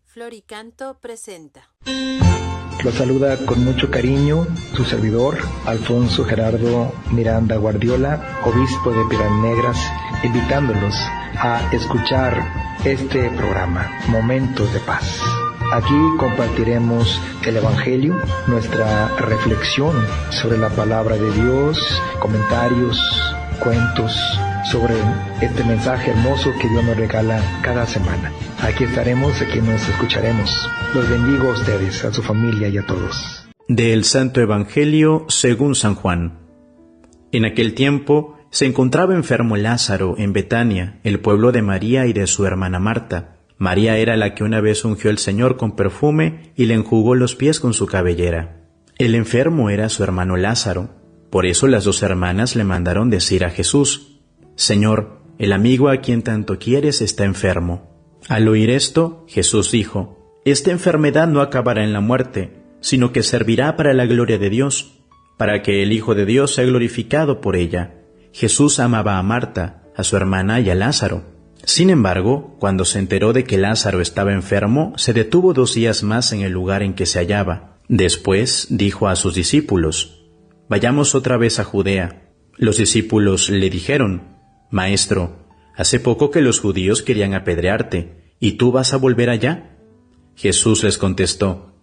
Floricanto presenta. Los saluda con mucho cariño su servidor, Alfonso Gerardo Miranda Guardiola, obispo de Piedras Negras, invitándolos a escuchar este programa, Momentos de Paz. Aquí compartiremos el Evangelio, nuestra reflexión sobre la palabra de Dios, comentarios, cuentos sobre este mensaje hermoso que Dios nos regala cada semana. Aquí estaremos, aquí nos escucharemos. Los bendigo a ustedes, a su familia y a todos. Del Santo Evangelio según San Juan. En aquel tiempo se encontraba enfermo Lázaro en Betania, el pueblo de María y de su hermana Marta. María era la que una vez ungió al Señor con perfume y le enjugó los pies con su cabellera. El enfermo era su hermano Lázaro. Por eso las dos hermanas le mandaron decir a Jesús: Señor, el amigo a quien tanto quieres está enfermo. Al oír esto, Jesús dijo: Esta enfermedad no acabará en la muerte, sino que servirá para la gloria de Dios, para que el Hijo de Dios sea glorificado por ella. Jesús amaba a Marta, a su hermana y a Lázaro. Sin embargo, cuando se enteró de que Lázaro estaba enfermo, se detuvo 2 días más en el lugar en que se hallaba. Después dijo a sus discípulos: Vayamos otra vez a Judea. Los discípulos le dijeron: Maestro, hace poco que los judíos querían apedrearte, ¿y tú vas a volver allá? Jesús les contestó: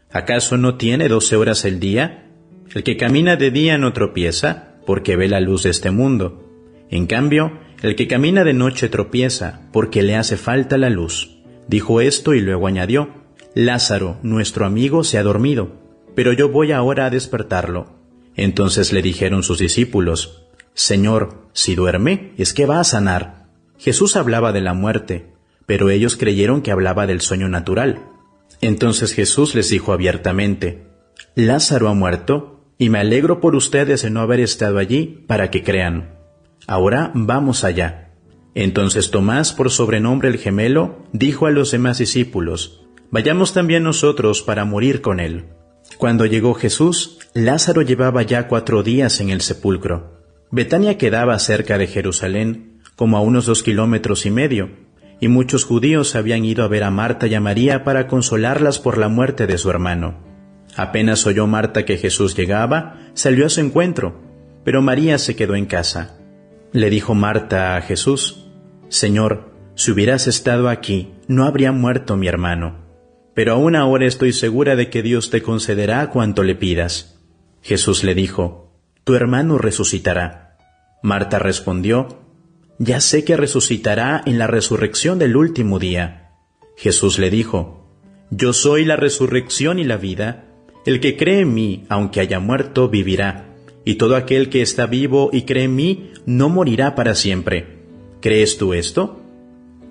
¿Acaso no tiene 12 horas el día? El que camina de día no tropieza, porque ve la luz de este mundo. En cambio, el que camina de noche tropieza, porque le hace falta la luz. Dijo esto y luego añadió: Lázaro, nuestro amigo, se ha dormido, pero yo voy ahora a despertarlo. Entonces le dijeron sus discípulos: Señor, si duerme, es que va a sanar. Jesús hablaba de la muerte, pero ellos creyeron que hablaba del sueño natural. Entonces Jesús les dijo abiertamente: Lázaro ha muerto, y me alegro por ustedes de no haber estado allí para que crean. Ahora vamos allá. Entonces Tomás, por sobrenombre el gemelo, dijo a los demás discípulos: Vayamos también nosotros para morir con él. Cuando llegó Jesús, Lázaro llevaba ya 4 días en el sepulcro. Betania quedaba cerca de Jerusalén, como a unos 2,5 kilómetros, y muchos judíos habían ido a ver a Marta y a María para consolarlas por la muerte de su hermano. Apenas oyó Marta que Jesús llegaba, salió a su encuentro, pero María se quedó en casa. Le dijo Marta a Jesús: Señor, si hubieras estado aquí, no habría muerto mi hermano. Pero aún ahora estoy segura de que Dios te concederá cuanto le pidas. Jesús le dijo: Tu hermano resucitará. Marta respondió: Ya sé que resucitará en la resurrección del último día. Jesús le dijo: Yo soy la resurrección y la vida. El que cree en mí, aunque haya muerto, vivirá. Y todo aquel que está vivo y cree en mí, no morirá para siempre. ¿Crees tú esto?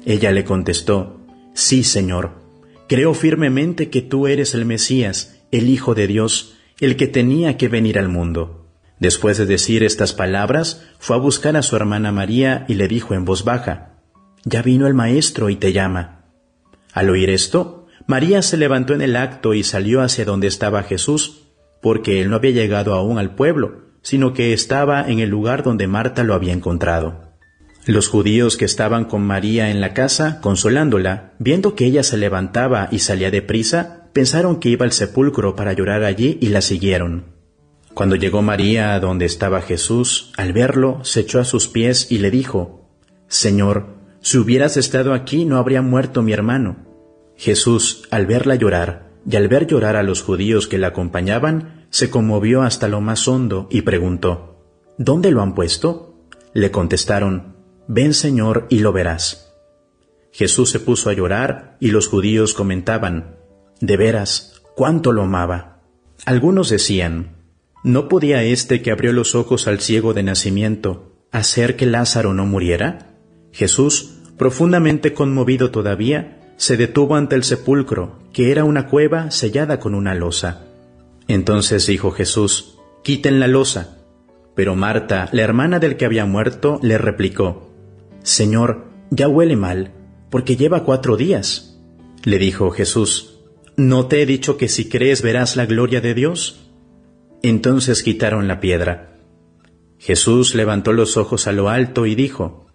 Ella le contestó: Sí, Señor. Creo firmemente que tú eres el Mesías, el Hijo de Dios, el que tenía que venir al mundo. Después de decir estas palabras, fue a buscar a su hermana María y le dijo en voz baja: Ya vino el Maestro y te llama. Al oír esto, María se levantó en el acto y salió hacia donde estaba Jesús, porque él no había llegado aún al pueblo, sino que estaba en el lugar donde Marta lo había encontrado. Los judíos que estaban con María en la casa, consolándola, viendo que ella se levantaba y salía deprisa, pensaron que iba al sepulcro para llorar allí y la siguieron. Cuando llegó María a donde estaba Jesús, al verlo, se echó a sus pies y le dijo: Señor, si hubieras estado aquí no habría muerto mi hermano. Jesús, al verla llorar, y al ver llorar a los judíos que la acompañaban, se conmovió hasta lo más hondo y preguntó: ¿Dónde lo han puesto? Le contestaron: Ven, Señor, y lo verás. Jesús se puso a llorar y los judíos comentaban: De veras, cuánto lo amaba. Algunos decían: ¿No podía este que abrió los ojos al ciego de nacimiento hacer que Lázaro no muriera? Jesús, profundamente conmovido todavía, se detuvo ante el sepulcro, que era una cueva sellada con una losa. Entonces dijo Jesús: Quiten la losa. Pero Marta, la hermana del que había muerto, le replicó: Señor, ya huele mal, porque lleva 4 días. Le dijo Jesús: ¿No te he dicho que si crees verás la gloria de Dios? Entonces quitaron la piedra. Jesús levantó los ojos a lo alto y dijo: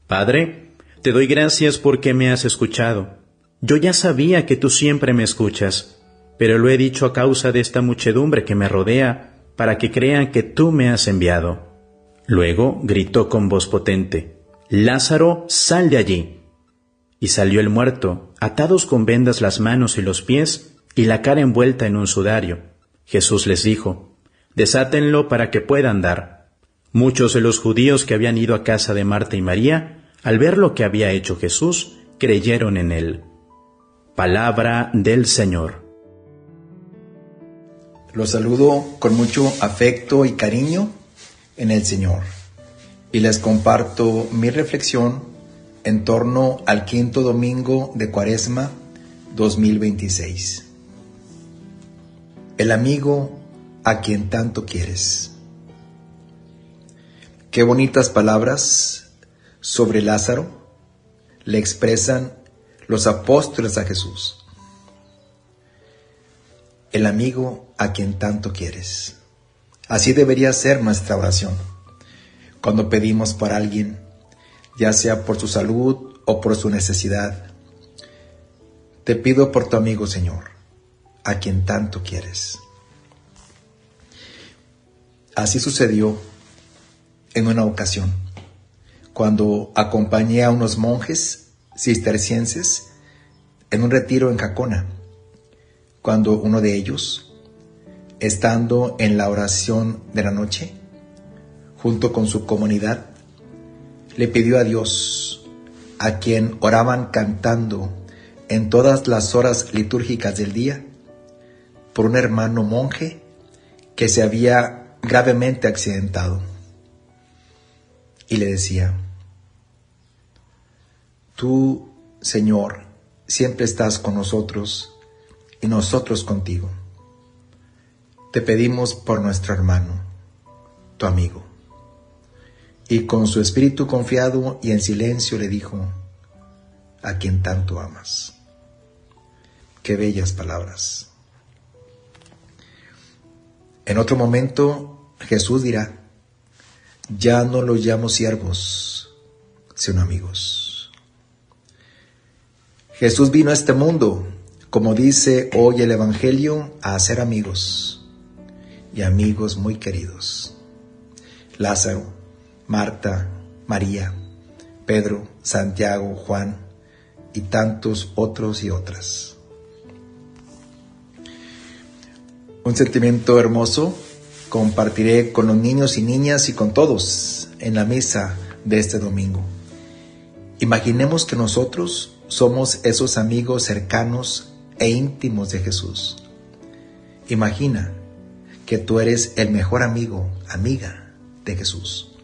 Padre, te doy gracias porque me has escuchado. yo ya sabía que tú siempre me escuchas, pero lo he dicho a causa de esta muchedumbre que me rodea, para que crean que tú me has enviado». Luego gritó con voz potente: «Lázaro, sal de allí». Y salió el muerto, atados con vendas las manos y los pies, y la cara envuelta en un sudario. Jesús les dijo: «Desátenlo para que pueda andar». Muchos de los judíos que habían ido a casa de Marta y María, al ver lo que había hecho Jesús, creyeron en él. Palabra del Señor. Los saludo con mucho afecto y cariño en el Señor y les comparto mi reflexión en torno al quinto domingo de Cuaresma 2026. El amigo a quien tanto quieres. Qué bonitas palabras sobre Lázaro le expresan los apóstoles a Jesús. El amigo a quien tanto quieres. Así debería ser nuestra oración. Cuando pedimos por alguien, ya sea por su salud o por su necesidad, te pido por tu amigo, Señor, a quien tanto quieres. Así sucedió en una ocasión, cuando acompañé a unos monjes cistercienses en un retiro en Jacona, cuando uno de ellos, estando en la oración de la noche, junto con su comunidad, le pidió a Dios, a quien oraban cantando en todas las horas litúrgicas del día, por un hermano monje que se había gravemente accidentado. Y le decía: «Tú, Señor, siempre estás con nosotros y nosotros contigo. Te pedimos por nuestro hermano, tu amigo». Y con su espíritu confiado y en silencio le dijo: «A quien tanto amas». Qué bellas palabras. En otro momento Jesús dirá: «Ya no los llamo siervos, sino amigos». Jesús vino a este mundo, como dice hoy el Evangelio, a hacer amigos, y amigos muy queridos. Lázaro, Marta, María, Pedro, Santiago, Juan y tantos otros y otras. Un sentimiento hermoso compartiré con los niños y niñas y con todos en la misa de este domingo. Imaginemos que nosotros somos esos amigos cercanos e íntimos de Jesús. Imagina que tú eres el mejor amigo, amiga de Jesús,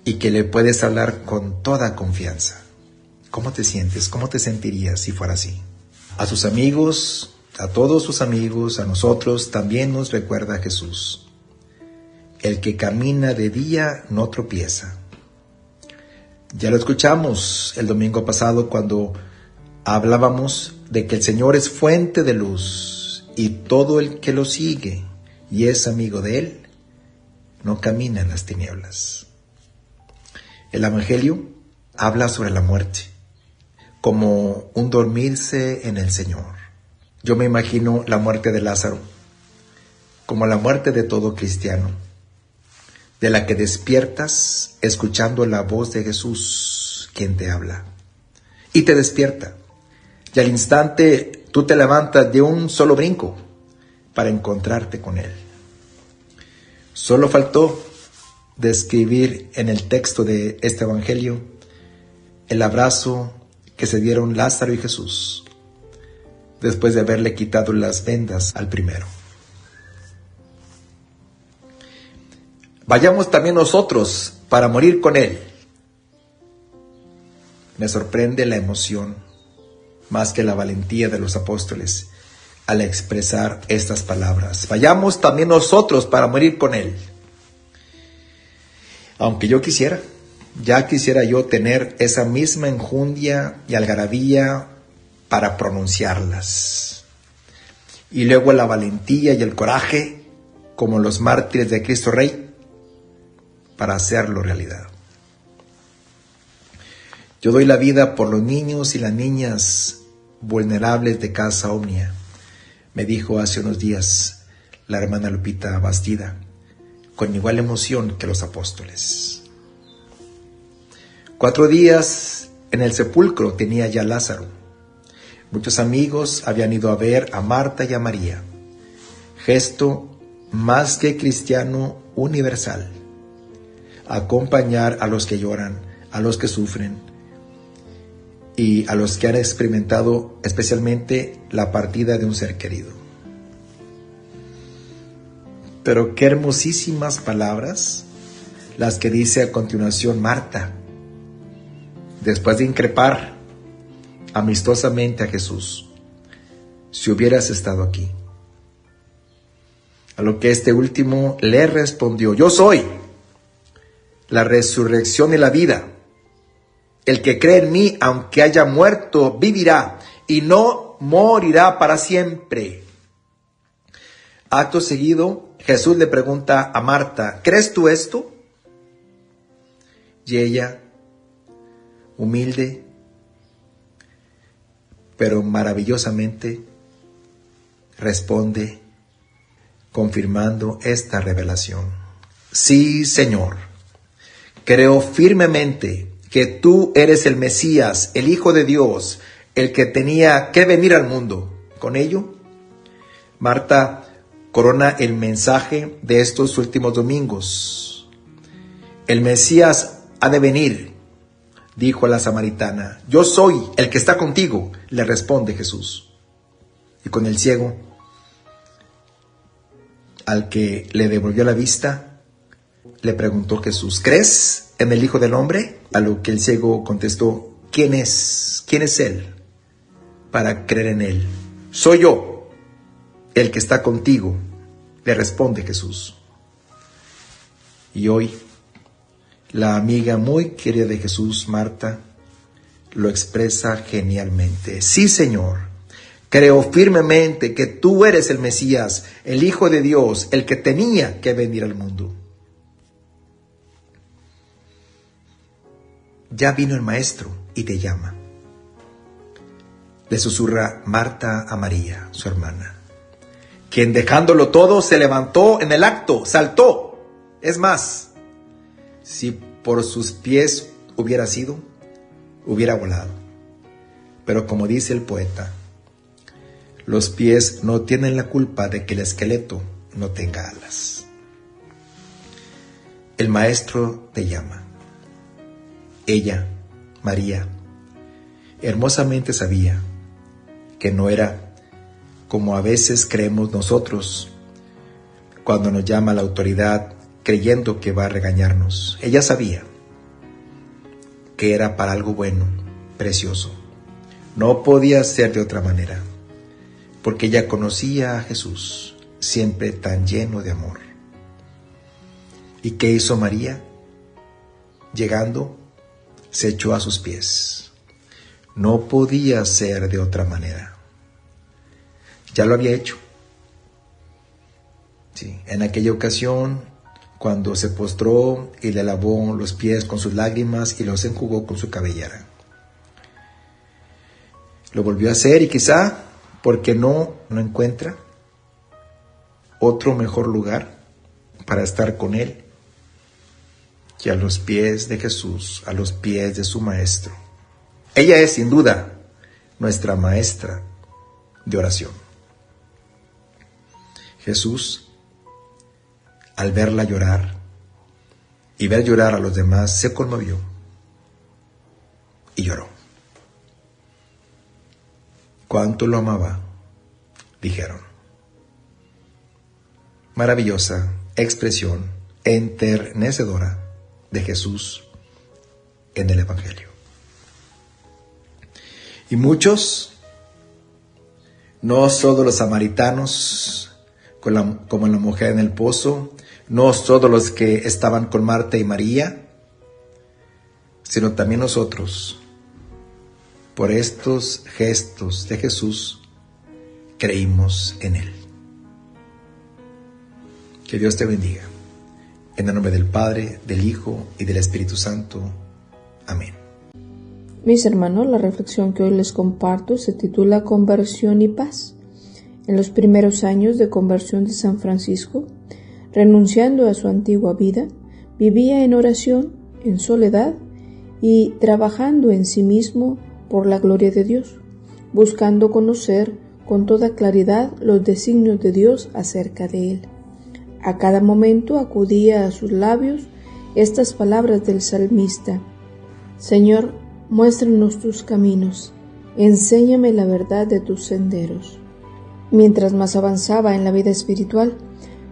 y que le puedes hablar con toda confianza. ¿Cómo te sientes? ¿Cómo te sentirías si fuera así? A sus amigos, a todos sus amigos, a nosotros también nos recuerda Jesús: el que camina de día no tropieza. Ya lo escuchamos el domingo pasado cuando hablábamos de que el Señor es fuente de luz y todo el que lo sigue y es amigo de Él no camina en las tinieblas. El Evangelio habla sobre la muerte como un dormirse en el Señor. Yo me imagino la muerte de Lázaro como la muerte de todo cristiano, de la que despiertas escuchando la voz de Jesús, quien te habla, y te despierta, y al instante tú te levantas de un solo brinco para encontrarte con Él. Solo faltó describir en el texto de este Evangelio el abrazo que se dieron Lázaro y Jesús después de haberle quitado las vendas al primero. Vayamos también nosotros para morir con Él. Me sorprende la emoción, más que la valentía de los apóstoles, al expresar estas palabras. Vayamos también nosotros para morir con Él. Aunque yo quisiera yo tener esa misma enjundia y algarabía para pronunciarlas. Y luego la valentía y el coraje, como los mártires de Cristo Rey, para hacerlo realidad. Yo doy la vida por los niños y las niñas vulnerables de Casa Omnia, me dijo hace unos días la hermana Lupita Bastida, con igual emoción que los apóstoles. 4 días en el sepulcro tenía ya Lázaro. Muchos amigos habían ido a ver a Marta y a María. Gesto más que cristiano universal. Acompañar a los que lloran, a los que sufren y a los que han experimentado especialmente la partida de un ser querido. Pero qué hermosísimas palabras las que dice a continuación Marta, después de increpar amistosamente a Jesús: si hubieras estado aquí. A lo que este último le respondió: yo soy la resurrección y la vida. El que cree en mí, aunque haya muerto, vivirá y no morirá para siempre. Acto seguido, Jesús le pregunta a Marta: ¿crees tú esto? Y ella, humilde, pero maravillosamente, responde confirmando esta revelación: sí, Señor, creo firmemente que tú eres el Mesías, el Hijo de Dios, el que tenía que venir al mundo. Con ello, Marta corona el mensaje de estos últimos domingos. El Mesías ha de venir, dijo a la samaritana. Yo soy el que está contigo, le responde Jesús. Y con el ciego, al que le devolvió la vista, le preguntó Jesús: ¿crees en el Hijo del Hombre? A lo que el ciego contestó: ¿quién es? ¿Quién es Él para creer en Él? Soy yo, el que está contigo, le responde Jesús. Y hoy, la amiga muy querida de Jesús, Marta, lo expresa genialmente. Sí, Señor, creo firmemente que tú eres el Mesías, el Hijo de Dios, el que tenía que venir al mundo. Ya vino el Maestro y te llama. Le susurra Marta a María, su hermana, quien dejándolo todo se levantó en el acto, saltó. Es más, si por sus pies hubiera sido, hubiera volado. Pero como dice el poeta, los pies no tienen la culpa de que el esqueleto no tenga alas. El Maestro te llama. Ella, María, hermosamente sabía que no era como a veces creemos nosotros cuando nos llama la autoridad creyendo que va a regañarnos. Ella sabía que era para algo bueno, precioso. No podía ser de otra manera, porque ella conocía a Jesús, siempre tan lleno de amor. ¿Y qué hizo María? Llegando, se echó a sus pies. No podía ser de otra manera. Ya lo había hecho. Sí, en aquella ocasión, cuando se postró y le lavó los pies con sus lágrimas y los enjugó con su cabellera. Lo volvió a hacer y quizá porque no encuentra otro mejor lugar para estar con Él que a los pies de Jesús, a los pies de su Maestro. Ella es sin duda nuestra maestra de oración. Jesús, al verla llorar y ver llorar a los demás, se conmovió y lloró. ¿Cuánto lo amaba?, dijeron. Maravillosa expresión enternecedora de Jesús en el Evangelio. Y muchos, no solo los samaritanos, como la mujer en el pozo, no solo los que estaban con Marta y María, sino también nosotros, por estos gestos de Jesús, creímos en Él. Que Dios te bendiga. En el nombre del Padre, del Hijo y del Espíritu Santo. Amén. Mis hermanos, la reflexión que hoy les comparto se titula Conversión y Paz. En los primeros años de conversión de San Francisco, renunciando a su antigua vida, vivía en oración, en soledad y trabajando en sí mismo por la gloria de Dios, buscando conocer con toda claridad los designios de Dios acerca de él. A cada momento acudía a sus labios estas palabras del salmista: Señor, muéstranos tus caminos, enséñame la verdad de tus senderos. Mientras más avanzaba en la vida espiritual,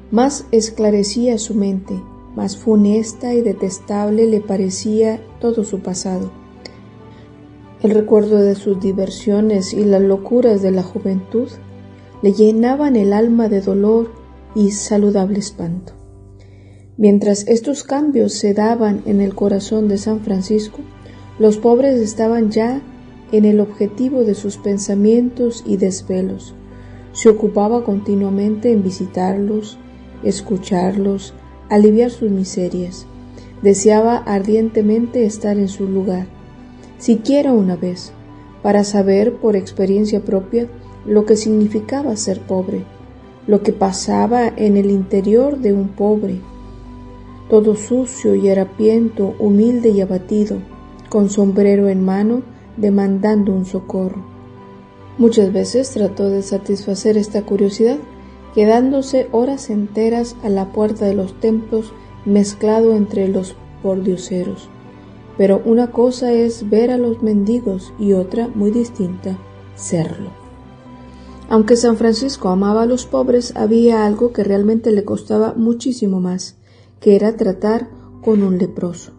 más esclarecía su mente, más funesta y detestable le parecía todo su pasado. El recuerdo de sus diversiones y las locuras de la juventud le llenaban el alma de dolor y saludable espanto. Mientras estos cambios se daban en el corazón de San Francisco, los pobres estaban ya en el objetivo de sus pensamientos y desvelos. Se ocupaba continuamente en visitarlos, escucharlos, aliviar sus miserias. Deseaba ardientemente estar en su lugar, siquiera una vez, para saber por experiencia propia lo que significaba ser pobre, lo que pasaba en el interior de un pobre, todo sucio y harapiento, humilde y abatido, con sombrero en mano, demandando un socorro. Muchas veces trató de satisfacer esta curiosidad, quedándose horas enteras a la puerta de los templos, mezclado entre los pordioseros. Pero una cosa es ver a los mendigos y otra, muy distinta, serlo. Aunque San Francisco amaba a los pobres, había algo que realmente le costaba muchísimo más, que era tratar con un leproso.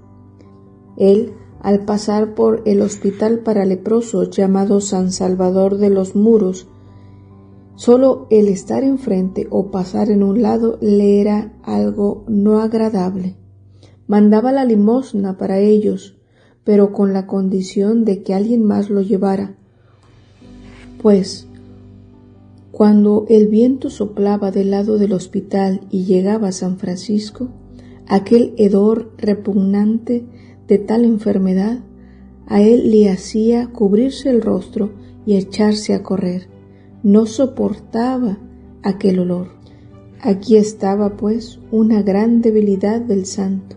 Él, al pasar por el hospital para leprosos llamado San Salvador de los Muros, solo el estar enfrente o pasar en un lado le era algo no agradable. Mandaba la limosna para ellos, pero con la condición de que alguien más lo llevara, pues cuando el viento soplaba del lado del hospital y llegaba a San Francisco, aquel hedor repugnante de tal enfermedad a él le hacía cubrirse el rostro y echarse a correr. No soportaba aquel olor. Aquí estaba, pues, una gran debilidad del santo.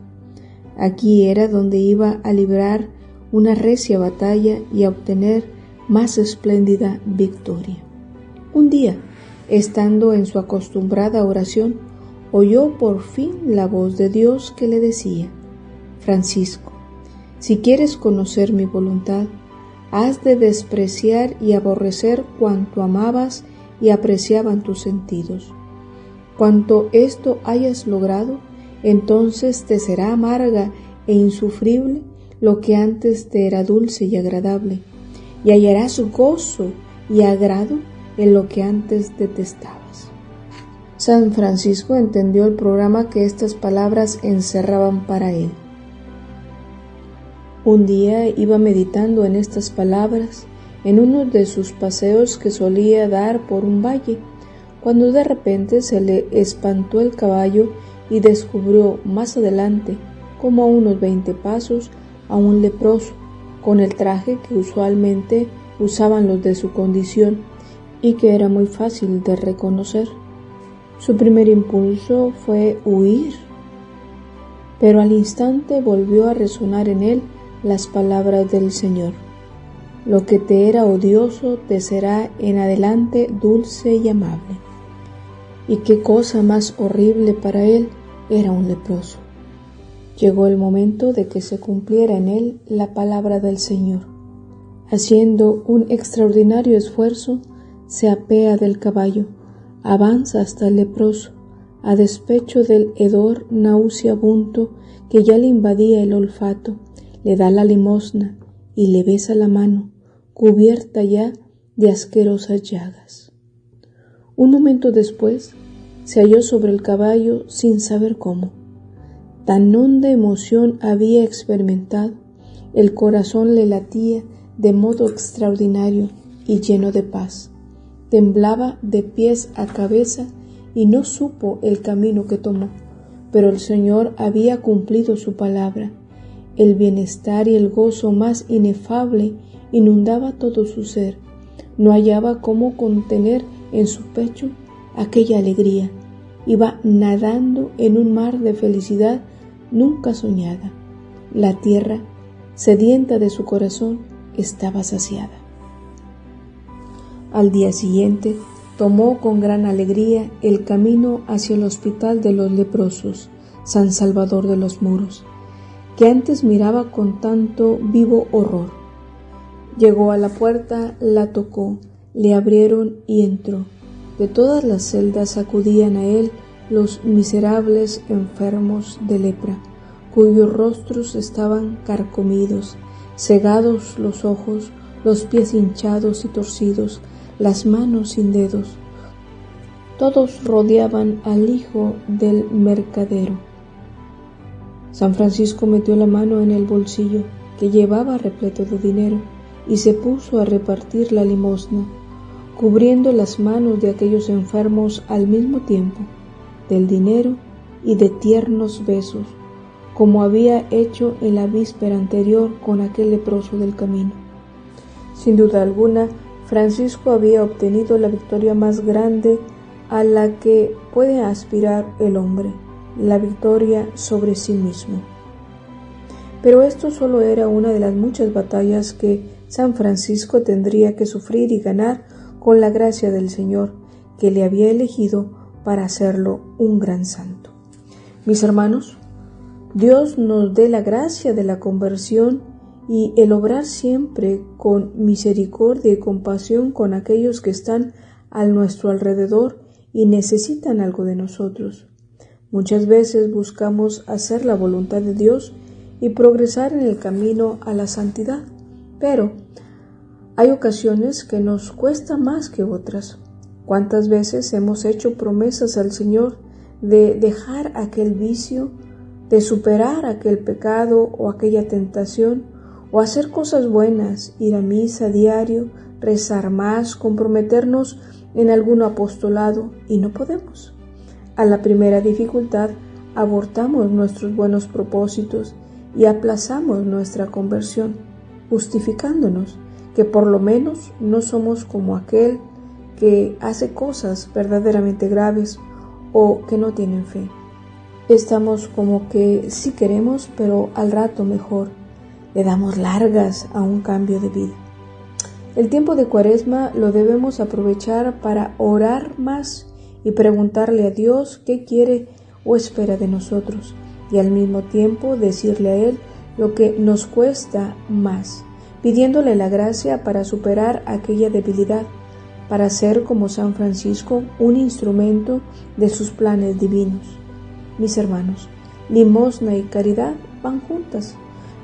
Aquí era donde iba a librar una recia batalla y a obtener más espléndida victoria. Un día, estando en su acostumbrada oración, oyó por fin la voz de Dios que le decía: Francisco, si quieres conocer mi voluntad, has de despreciar y aborrecer cuanto amabas y apreciaban tus sentidos. Cuanto esto hayas logrado, entonces te será amarga e insufrible lo que antes te era dulce y agradable, y hallarás gozo y agrado en lo que antes detestabas. San Francisco entendió el programa que estas palabras encerraban para él. Un día iba meditando en estas palabras en uno de sus paseos que solía dar por un valle, cuando de repente se le espantó el caballo y descubrió más adelante, como a unos 20 pasos, a un leproso, con el traje que usualmente usaban los de su condición y que era muy fácil de reconocer. Su primer impulso fue huir, pero al instante volvió a resonar en él las palabras del Señor: lo que te era odioso te será en adelante dulce y amable. Y qué cosa más horrible para él era un leproso. Llegó el momento de que se cumpliera en él la palabra del Señor. Haciendo un extraordinario esfuerzo, se apea del caballo, avanza hasta el leproso, a despecho del hedor nauseabundo que ya le invadía el olfato, le da la limosna y le besa la mano, cubierta ya de asquerosas llagas. Un momento después, se halló sobre el caballo sin saber cómo. Tan honda emoción había experimentado, el corazón le latía de modo extraordinario y lleno de paz. Temblaba de pies a cabeza y no supo el camino que tomó, pero el Señor había cumplido su palabra. El bienestar y el gozo más inefable inundaba todo su ser. No hallaba cómo contener en su pecho aquella alegría. Iba nadando en un mar de felicidad nunca soñada. La tierra, sedienta de su corazón, estaba saciada. Al día siguiente, tomó con gran alegría el camino hacia el hospital de los leprosos, San Salvador de los Muros, que antes miraba con tanto vivo horror. Llegó a la puerta, la tocó, le abrieron y entró. De todas las celdas acudían a él los miserables enfermos de lepra, cuyos rostros estaban carcomidos, cegados los ojos, los pies hinchados y torcidos, las manos sin dedos. Todos rodeaban al hijo del mercadero. San Francisco metió la mano en el bolsillo que llevaba repleto de dinero y se puso a repartir la limosna, cubriendo las manos de aquellos enfermos al mismo tiempo, del dinero y de tiernos besos, como había hecho en la víspera anterior con aquel leproso del camino. Sin duda alguna, Francisco había obtenido la victoria más grande a la que puede aspirar el hombre, la victoria sobre sí mismo. Pero esto solo era una de las muchas batallas que San Francisco tendría que sufrir y ganar con la gracia del Señor, que le había elegido para hacerlo un gran santo. Mis hermanos, Dios nos dé la gracia de la conversión y el obrar siempre con misericordia y compasión con aquellos que están a nuestro alrededor y necesitan algo de nosotros. Muchas veces buscamos hacer la voluntad de Dios y progresar en el camino a la santidad, pero hay ocasiones que nos cuesta más que otras. ¿Cuántas veces hemos hecho promesas al Señor de dejar aquel vicio, de superar aquel pecado o aquella tentación, o hacer cosas buenas, ir a misa diario, rezar más, comprometernos en algún apostolado, y no podemos? A la primera dificultad abortamos nuestros buenos propósitos y aplazamos nuestra conversión, justificándonos que por lo menos no somos como aquel que hace cosas verdaderamente graves o que no tienen fe. Estamos como que sí queremos, pero al rato mejor. Le damos largas a un cambio de vida. El tiempo de Cuaresma lo debemos aprovechar para orar más y preguntarle a Dios qué quiere o espera de nosotros, y al mismo tiempo decirle a Él lo que nos cuesta más, pidiéndole la gracia para superar aquella debilidad, para ser como San Francisco un instrumento de sus planes divinos. Mis hermanos, limosna y caridad van juntas.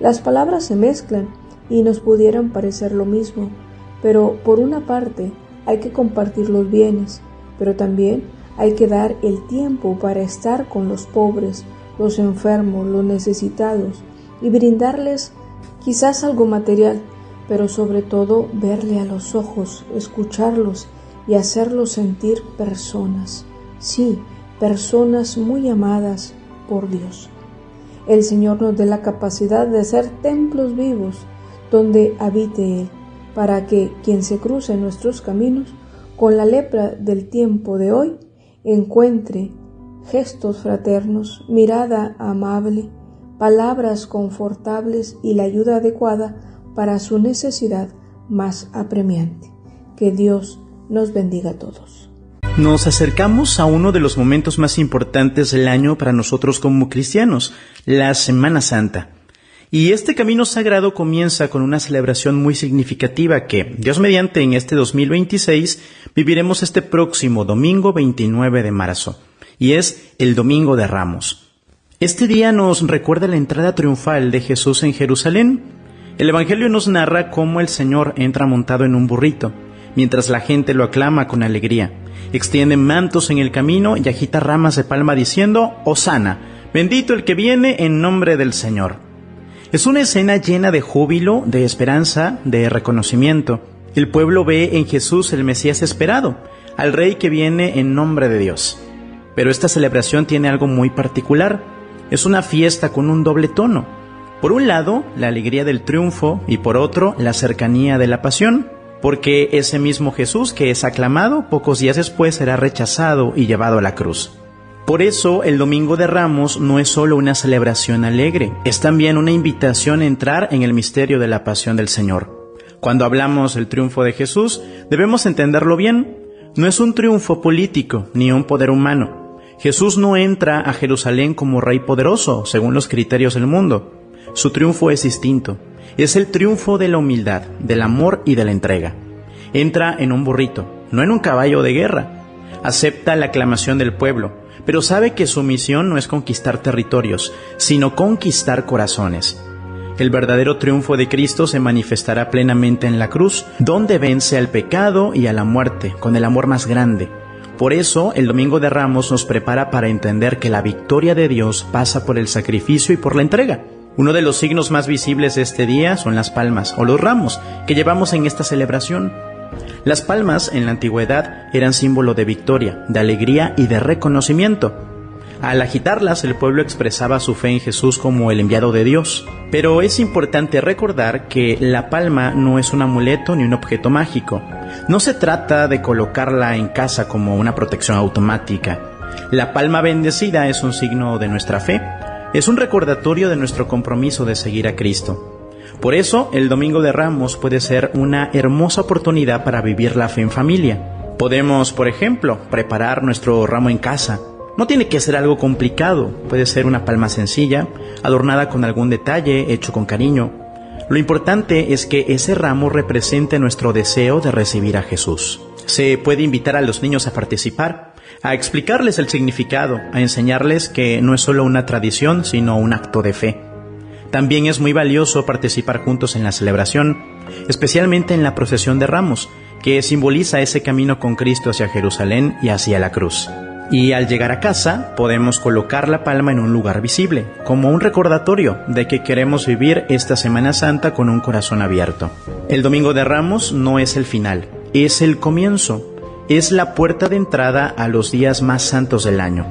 Las palabras se mezclan y nos pudieran parecer lo mismo, pero por una parte hay que compartir los bienes, pero también hay que dar el tiempo para estar con los pobres, los enfermos, los necesitados y brindarles quizás algo material, pero sobre todo verle a los ojos, escucharlos y hacerlos sentir personas. Sí, personas muy amadas por Dios. El Señor nos dé la capacidad de ser templos vivos donde habite Él, para que quien se cruce en nuestros caminos con la lepra del tiempo de hoy encuentre gestos fraternos, mirada amable, palabras confortables y la ayuda adecuada para su necesidad más apremiante. Que Dios nos bendiga a todos. Nos acercamos a uno de los momentos más importantes del año para nosotros como cristianos, la Semana Santa. Y este camino sagrado comienza con una celebración muy significativa que, Dios mediante, en este 2026 viviremos este próximo domingo 29 de marzo, y es el Domingo de Ramos. Este día nos recuerda la entrada triunfal de Jesús en Jerusalén. El Evangelio nos narra cómo el Señor entra montado en un burrito, mientras la gente lo aclama con alegría. Extiende mantos en el camino y agita ramas de palma diciendo: «Hosana, bendito el que viene en nombre del Señor». Es una escena llena de júbilo, de esperanza, de reconocimiento. El pueblo ve en Jesús el Mesías esperado, al Rey que viene en nombre de Dios. Pero esta celebración tiene algo muy particular. Es una fiesta con un doble tono. Por un lado, la alegría del triunfo y por otro, la cercanía de la pasión, porque ese mismo Jesús que es aclamado, pocos días después será rechazado y llevado a la cruz. Por eso, el Domingo de Ramos no es solo una celebración alegre, es también una invitación a entrar en el misterio de la pasión del Señor. Cuando hablamos del triunfo de Jesús, debemos entenderlo bien. No es un triunfo político, ni un poder humano. Jesús no entra a Jerusalén como rey poderoso, según los criterios del mundo. Su triunfo es distinto. Es el triunfo de la humildad, del amor y de la entrega. Entra en un burrito, no en un caballo de guerra. Acepta la aclamación del pueblo, pero sabe que su misión no es conquistar territorios, sino conquistar corazones. El verdadero triunfo de Cristo se manifestará plenamente en la cruz, donde vence al pecado y a la muerte, con el amor más grande. Por eso, el Domingo de Ramos nos prepara para entender que la victoria de Dios pasa por el sacrificio y por la entrega. Uno de los signos más visibles de este día son las palmas, o los ramos, que llevamos en esta celebración. Las palmas, en la antigüedad, eran símbolo de victoria, de alegría y de reconocimiento. Al agitarlas, el pueblo expresaba su fe en Jesús como el enviado de Dios. Pero es importante recordar que la palma no es un amuleto ni un objeto mágico. No se trata de colocarla en casa como una protección automática. La palma bendecida es un signo de nuestra fe. Es un recordatorio de nuestro compromiso de seguir a Cristo. Por eso, el Domingo de Ramos puede ser una hermosa oportunidad para vivir la fe en familia. Podemos, por ejemplo, preparar nuestro ramo en casa. No tiene que ser algo complicado, puede ser una palma sencilla, adornada con algún detalle, hecho con cariño. Lo importante es que ese ramo represente nuestro deseo de recibir a Jesús. Se puede invitar a los niños a participar, a explicarles el significado, a enseñarles que no es solo una tradición, sino un acto de fe. También es muy valioso participar juntos en la celebración, especialmente en la procesión de Ramos, que simboliza ese camino con Cristo hacia Jerusalén y hacia la cruz. Y al llegar a casa, podemos colocar la palma en un lugar visible, como un recordatorio de que queremos vivir esta Semana Santa con un corazón abierto. El Domingo de Ramos no es el final, es el comienzo. Es la puerta de entrada a los días más santos del año.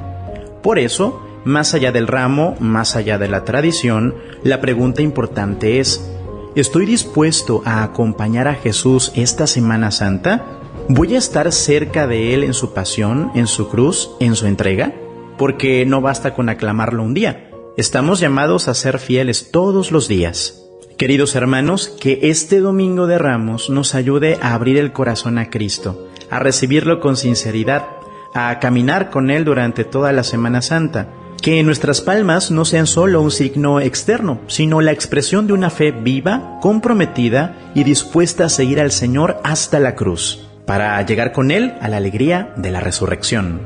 Por eso, más allá del ramo, más allá de la tradición, la pregunta importante es: ¿estoy dispuesto a acompañar a Jesús esta Semana Santa? ¿Voy a estar cerca de Él en su pasión, en su cruz, en su entrega? Porque no basta con aclamarlo un día. Estamos llamados a ser fieles todos los días. Queridos hermanos, que este Domingo de Ramos nos ayude a abrir el corazón a Cristo, a recibirlo con sinceridad, a caminar con Él durante toda la Semana Santa. Que nuestras palmas no sean solo un signo externo, sino la expresión de una fe viva, comprometida y dispuesta a seguir al Señor hasta la cruz, para llegar con Él a la alegría de la resurrección.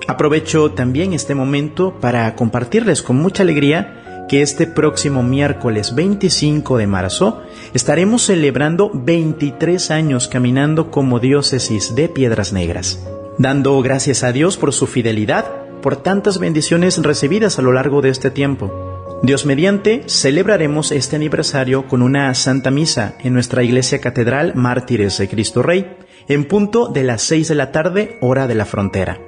Aprovecho también este momento para compartirles con mucha alegría que este próximo miércoles 25 de marzo estaremos celebrando 23 años caminando como diócesis de Piedras Negras, dando gracias a Dios por su fidelidad, por tantas bendiciones recibidas a lo largo de este tiempo. Dios mediante, celebraremos este aniversario con una Santa Misa en nuestra Iglesia Catedral Mártires de Cristo Rey, en punto de las 6 de la tarde, hora de la frontera.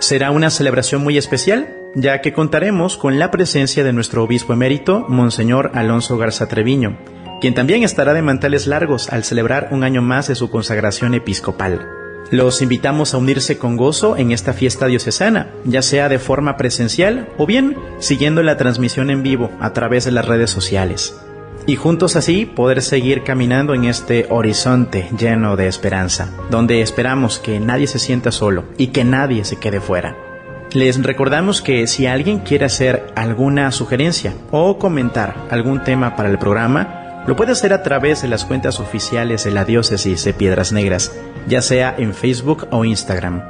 Será una celebración muy especial, ya que contaremos con la presencia de nuestro obispo emérito, Monseñor Alonso Garza Treviño, quien también estará de manteles largos al celebrar un año más de su consagración episcopal. Los invitamos a unirse con gozo en esta fiesta diocesana, ya sea de forma presencial o bien siguiendo la transmisión en vivo a través de las redes sociales. Y juntos así poder seguir caminando en este horizonte lleno de esperanza, donde esperamos que nadie se sienta solo y que nadie se quede fuera. Les recordamos que si alguien quiere hacer alguna sugerencia o comentar algún tema para el programa, lo puede hacer a través de las cuentas oficiales de la Diócesis de Piedras Negras, ya sea en Facebook o Instagram.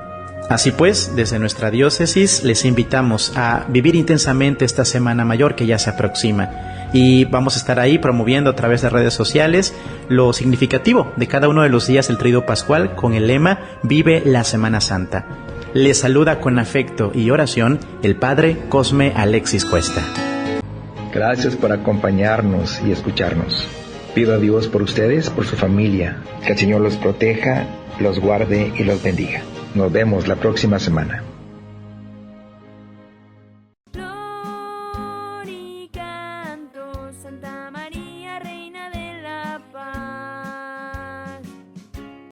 Así pues, desde nuestra diócesis les invitamos a vivir intensamente esta Semana Mayor que ya se aproxima, y vamos a estar ahí promoviendo a través de redes sociales lo significativo de cada uno de los días del Tríodo Pascual con el lema Vive la Semana Santa. Les saluda con afecto y oración el Padre Cosme Alexis Cuesta. Gracias por acompañarnos y escucharnos. Pido a Dios por ustedes, por su familia, que el Señor los proteja, los guarde y los bendiga. Nos vemos la próxima semana.